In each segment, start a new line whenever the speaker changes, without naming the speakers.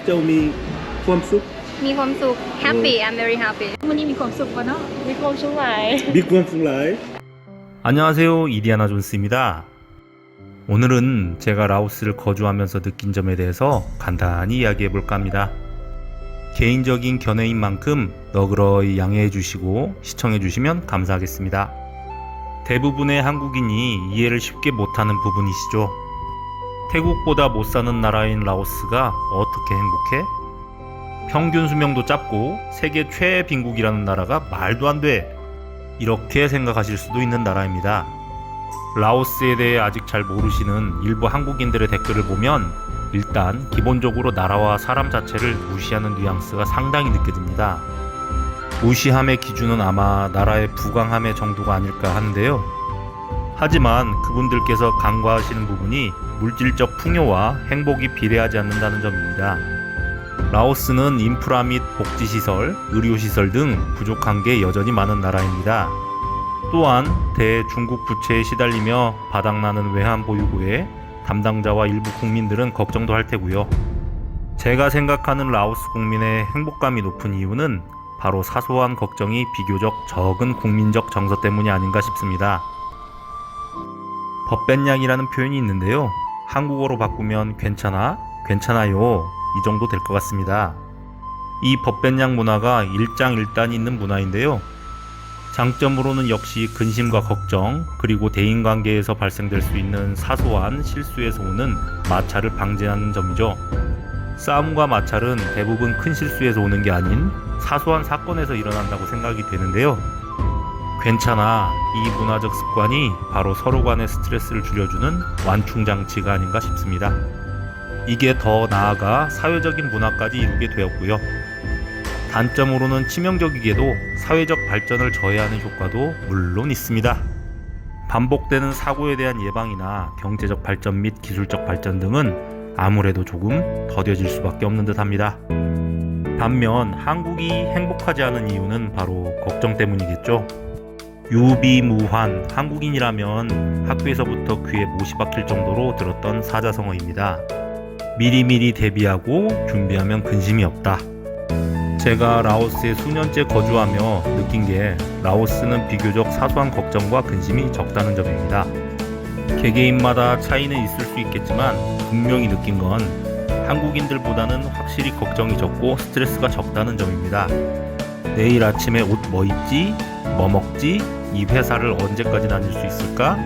เจ้ามีความสุข
มีความสุข happy I'm very happy
วันนี้มีความสุขปะเนาะมีความสุขหลาย
มีความสุขหลาย
안녕하세요, 이리아나 존스입니다. 오늘은 제가 라오스를 거주하면서 느낀 점에 대해서 간단히 이야기해 볼까 합니다. 개인적인 견해인 만큼 너그러이 양해해 주시고 시청해 주시면 감사하겠습니다. 대부분의 한국인이 이해를 쉽게 못하는 부분이시죠. 태국보다 못 사는 나라인 라오스가 어떻게 행복해? 평균 수명도 짧고 세계 최빈국이라는 나라가 말도 안 돼. 이렇게 생각하실 수도 있는 나라입니다. 라오스에 대해 아직 잘 모르시는 일부 한국인들의 댓글을 보면 일단 기본적으로 나라와 사람 자체를 무시하는 뉘앙스가 상당히 느껴집니다. 무시함의 기준은 아마 나라의 부강함의 정도가 아닐까 하는데요. 하지만 그분들께서 간과하시는 부분이 물질적 풍요와 행복이 비례하지 않는다는 점입니다. 라오스는 인프라 및 복지시설, 의료시설 등 부족한 게 여전히 많은 나라입니다. 또한 대중국 부채에 시달리며 바닥나는 외환보유고에 담당자와 일부 국민들은 걱정도 할 테고요. 제가 생각하는 라오스 국민의 행복감이 높은 이유는 바로 사소한 걱정이 비교적 적은 국민적 정서 때문이 아닌가 싶습니다. 법벤양이라는 표현이 있는데요. 한국어로 바꾸면 괜찮아, 괜찮아요 이 정도 될 것 같습니다. 이 법벤양 문화가 일장일단이 있는 문화인데요. 장점으로는 역시 근심과 걱정, 그리고 대인관계에서 발생될 수 있는 사소한 실수에서 오는 마찰을 방지하는 점이죠. 싸움과 마찰은 대부분 큰 실수에서 오는 게 아닌 사소한 사건에서 일어난다고 생각이 되는데요. 괜찮아, 이 문화적 습관이 바로 서로 간의 스트레스를 줄여주는 완충장치가 아닌가 싶습니다. 이게 더 나아가 사회적인 문화까지 이루게 되었고요. 단점으로는 치명적이게도 사회적 발전을 저해하는 효과도 물론 있습니다. 반복되는 사고에 대한 예방이나 경제적 발전 및 기술적 발전 등은 아무래도 조금 더뎌질 수밖에 없는 듯 합니다. 반면 한국이 행복하지 않은 이유는 바로 걱정 때문이겠죠. 유비무환, 한국인이라면 학교에서부터 귀에 못이 박힐 정도로 들었던 사자성어입니다. 미리미리 대비하고 준비하면 근심이 없다. 제가 라오스에 수년째 거주하며 느낀 게 라오스는 비교적 사소한 걱정과 근심이 적다는 점입니다. 개개인마다 차이는 있을 수 있겠지만 분명히 느낀 건 한국인들보다는 확실히 걱정이 적고 스트레스가 적다는 점입니다. 내일 아침에 옷 뭐 입지? 뭐 먹지? 이 회사를 언제까지 다닐 수 있을까?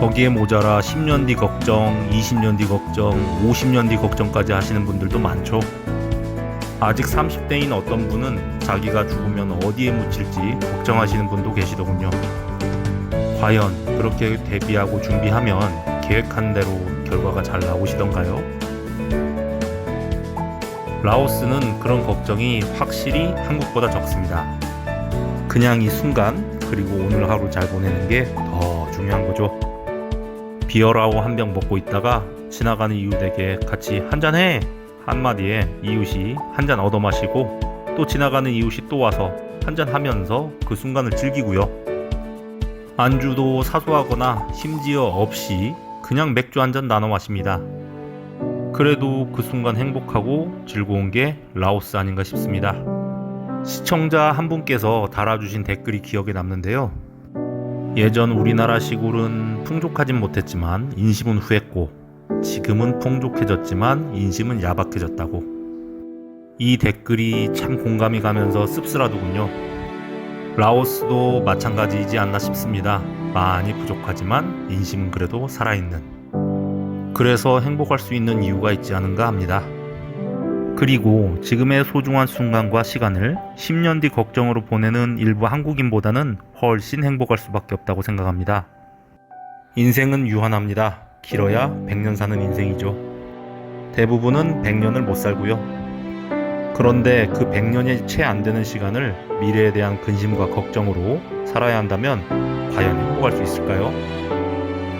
거기에 모자라 10년 뒤 걱정, 20년 뒤 걱정, 50년 뒤 걱정까지 하시는 분들도 많죠. 아직 30대인 어떤 분은 자기가 죽으면 어디에 묻힐지 걱정하시는 분도 계시더군요. 과연 그렇게 대비하고 준비하면 계획한 대로 결과가 잘 나오시던가요? 라오스는 그런 걱정이 확실히 한국보다 적습니다. 그냥 이 순간, 그리고 오늘 하루 잘 보내는 게 더 중요한 거죠. 비어라오 한 병 먹고 있다가 지나가는 이웃에게 같이 한잔해! 한마디에 이웃이 한잔 얻어 마시고 또 지나가는 이웃이 또 와서 한잔 하면서 그 순간을 즐기고요. 안주도 사소하거나 심지어 없이 그냥 맥주 한 잔 나눠 마십니다. 그래도 그 순간 행복하고 즐거운 게 라오스 아닌가 싶습니다. 시청자 한 분께서 달아주신 댓글이 기억에 남는데요. 예전 우리나라 시골은 풍족하진 못했지만 인심은 후했고 지금은 풍족해졌지만 인심은 야박해졌다고. 이 댓글이 참 공감이 가면서 씁쓸하더군요. 라오스도 마찬가지이지 않나 싶습니다. 많이 부족하지만 인심은 그래도 살아있는. 그래서 행복할 수 있는 이유가 있지 않은가 합니다. 그리고 지금의 소중한 순간과 시간을 10년 뒤 걱정으로 보내는 일부 한국인보다는 훨씬 행복할 수밖에 없다고 생각합니다. 인생은 유한합니다. 길어야 100년 사는 인생이죠. 대부분은 100년을 못 살고요. 그런데 그 100년이 채 안 되는 시간을 미래에 대한 근심과 걱정으로 살아야 한다면 과연 행복할 수 있을까요?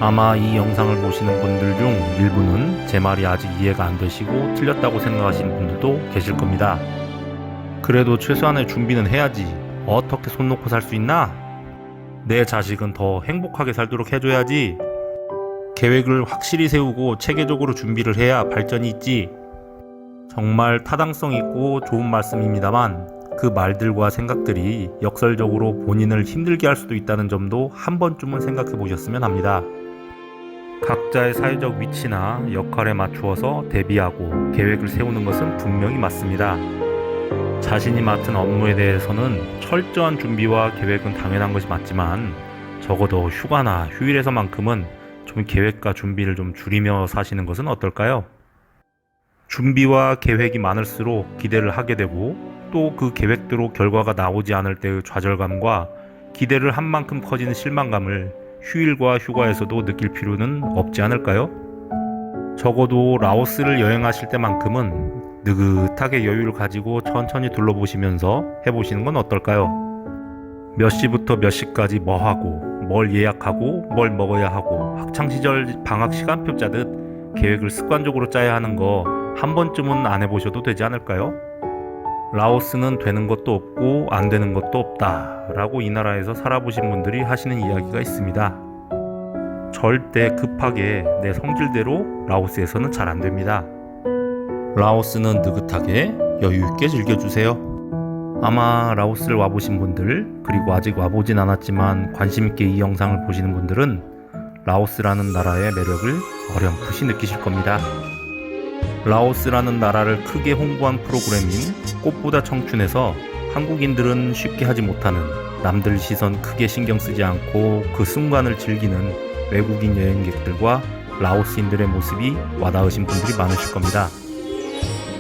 아마 이 영상을 보시는 분들 중 일부는 제 말이 아직 이해가 안 되시고 틀렸다고 생각하시는 분들도 계실 겁니다. 그래도 최소한의 준비는 해야지. 어떻게 손 놓고 살 수 있나? 내 자식은 더 행복하게 살도록 해줘야지. 계획을 확실히 세우고 체계적으로 준비를 해야 발전이 있지. 정말 타당성 있고 좋은 말씀입니다만 그 말들과 생각들이 역설적으로 본인을 힘들게 할 수도 있다는 점도 한 번쯤은 생각해 보셨으면 합니다. 각자의 사회적 위치나 역할에 맞추어서 대비하고 계획을 세우는 것은 분명히 맞습니다. 자신이 맡은 업무에 대해서는 철저한 준비와 계획은 당연한 것이 맞지만 적어도 휴가나 휴일에서만큼은 좀 계획과 준비를 좀 줄이며 사시는 것은 어떨까요? 준비와 계획이 많을수록 기대를 하게 되고 또 그 계획대로 결과가 나오지 않을 때의 좌절감과 기대를 한 만큼 커지는 실망감을 휴일과 휴가에서도 느낄 필요는 없지 않을까요? 적어도 라오스를 여행하실 때만큼은 느긋하게 여유를 가지고 천천히 둘러보시면서 해보시는 건 어떨까요? 몇 시부터 몇 시까지 뭐 하고 뭘 예약하고 뭘 먹어야 하고 학창시절 방학 시간표 짜듯 계획을 습관적으로 짜야 하는 거 한 번쯤은 안 해보셔도 되지 않을까요? 라오스는 되는 것도 없고 안 되는 것도 없다 라고 이 나라에서 살아보신 분들이 하시는 이야기가 있습니다. 절대 급하게 내 성질대로 라오스에서는 잘 안 됩니다. 라오스는 느긋하게 여유있게 즐겨주세요. 아마 라오스를 와보신 분들 그리고 아직 와보진 않았지만 관심있게 이 영상을 보시는 분들은 라오스라는 나라의 매력을 어렴풋이 느끼실 겁니다. 라오스라는 나라를 크게 홍보한 프로그램인 꽃보다 청춘에서 한국인들은 쉽게 하지 못하는 남들 시선 크게 신경 쓰지 않고 그 순간을 즐기는 외국인 여행객들과 라오스인들의 모습이 와닿으신 분들이 많으실 겁니다.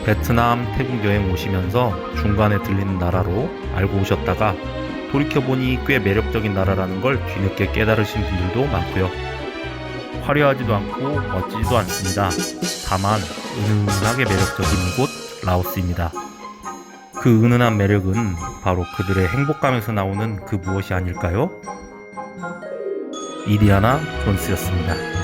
베트남, 태국 여행 오시면서 중간에 들리는 나라로 알고 오셨다가 돌이켜보니 꽤 매력적인 나라라는 걸 뒤늦게 깨달으신 분들도 많고요. 화려하지도 않고 멋지지도 않습니다. 다만 은은하게 매력적인 곳 라오스입니다. 그 은은한 매력은 바로 그들의 행복감에서 나오는 그 무엇이 아닐까요? 이디아나 존스였습니다.